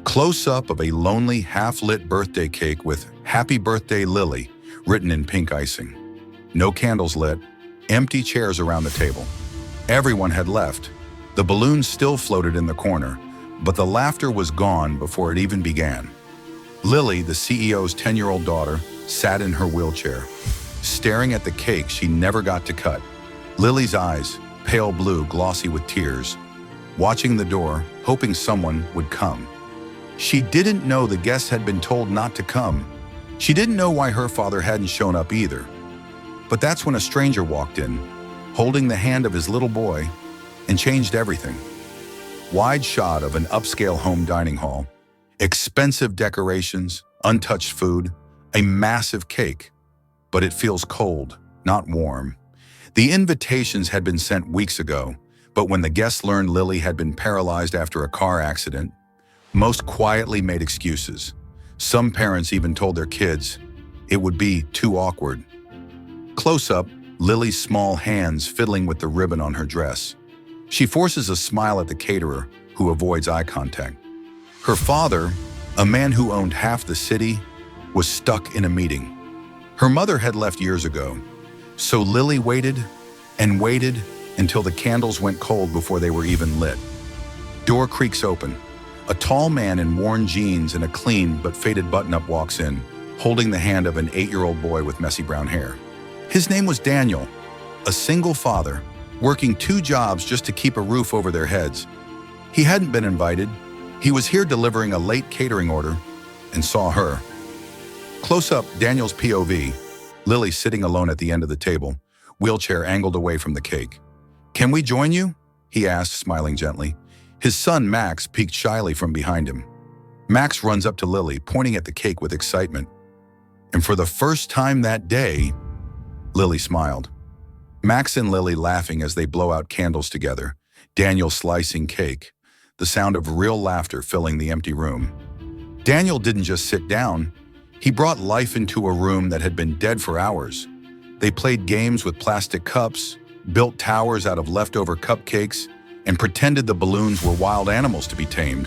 Close-up of a lonely, half-lit birthday cake with "Happy Birthday, Lily" written in pink icing. No candles lit, empty chairs around the table. Everyone had left. The balloons still floated in the corner, but the laughter was gone before it even began. Lily, the CEO's 10-year-old daughter, sat in her wheelchair, staring at the cake she never got to cut. Lily's eyes, pale blue, glossy with tears, watching the door, hoping someone would come. She didn't know the guests had been told not to come. She didn't know why her father hadn't shown up either. But that's when a stranger walked in, holding the hand of his little boy, and changed everything. Wide shot of an upscale home dining hall, expensive decorations, untouched food, a massive cake. But it feels cold, not warm. The invitations had been sent weeks ago, but when the guests learned Lily had been paralyzed after a car accident, most quietly made excuses. Some parents even told their kids it would be too awkward. Close up, Lily's small hands fiddling with the ribbon on her dress. She forces a smile at the caterer, who avoids eye contact. Her father, a man who owned half the city, was stuck in a meeting. Her mother had left years ago, so Lily waited and waited until the candles went cold before they were even lit. Door creaks open. A tall man in worn jeans and a clean but faded button-up walks in, holding the hand of an 8-year-old boy with messy brown hair. His name was Daniel, a single father, working 2 jobs just to keep a roof over their heads. He hadn't been invited. He was here delivering a late catering order and saw her. Close up, Daniel's POV, Lily sitting alone at the end of the table, wheelchair angled away from the cake. "Can we join you?" he asked, smiling gently. His son, Max, peeked shyly from behind him. Max runs up to Lily, pointing at the cake with excitement. And for the first time that day, Lily smiled. Max and Lily laughing as they blow out candles together, Daniel slicing cake, the sound of real laughter filling the empty room. Daniel didn't just sit down. He brought life into a room that had been dead for hours. They played games with plastic cups, built towers out of leftover cupcakes, and pretended the balloons were wild animals to be tamed.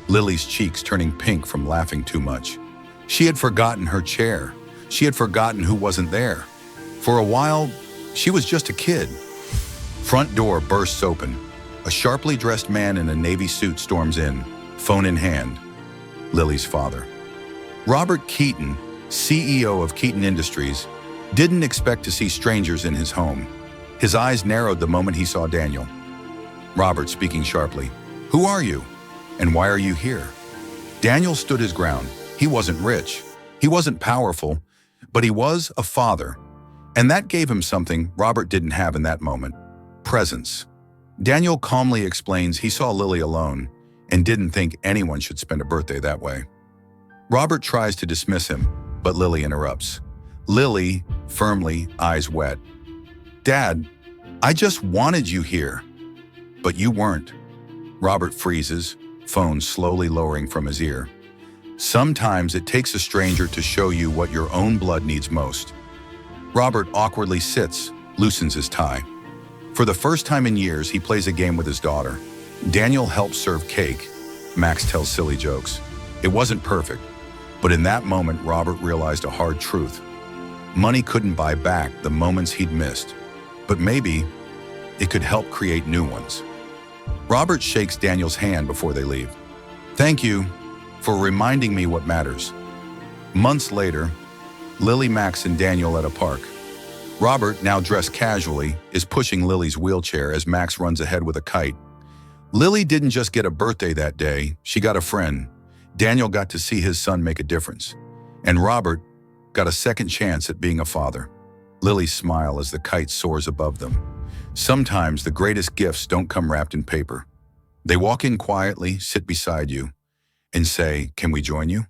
Lily's cheeks turning pink from laughing too much. She had forgotten her chair. She had forgotten who wasn't there. For a while, she was just a kid. Front door bursts open. A sharply dressed man in a navy suit storms in, phone in hand. Lily's father. Robert Keaton, CEO of Keaton Industries, didn't expect to see strangers in his home. His eyes narrowed the moment he saw Daniel. Robert speaking sharply, "Who are you? And why are you here?" Daniel stood his ground. He wasn't rich. He wasn't powerful, but he was a father. And that gave him something Robert didn't have in that moment: presence. Daniel calmly explains he saw Lily alone and didn't think anyone should spend a birthday that way. Robert tries to dismiss him, but Lily interrupts. Lily, firmly, eyes wet. "Dad, I just wanted you here." "But you weren't." Robert freezes, phone slowly lowering from his ear. Sometimes it takes a stranger to show you what your own blood needs most. Robert awkwardly sits, loosens his tie. For the first time in years, he plays a game with his daughter. Daniel helps serve cake. Max tells silly jokes. It wasn't perfect, but in that moment, Robert realized a hard truth. Money couldn't buy back the moments he'd missed, but maybe it could help create new ones. Robert shakes Daniel's hand before they leave. "Thank you for reminding me what matters." Months later, Lily, Max, and Daniel at a park. Robert, now dressed casually, is pushing Lily's wheelchair as Max runs ahead with a kite. Lily didn't just get a birthday that day, she got a friend. Daniel got to see his son make a difference. And Robert got a second chance at being a father. Lily's smile as the kite soars above them. Sometimes the greatest gifts don't come wrapped in paper. They walk in quietly, sit beside you, and say, "Can we join you?"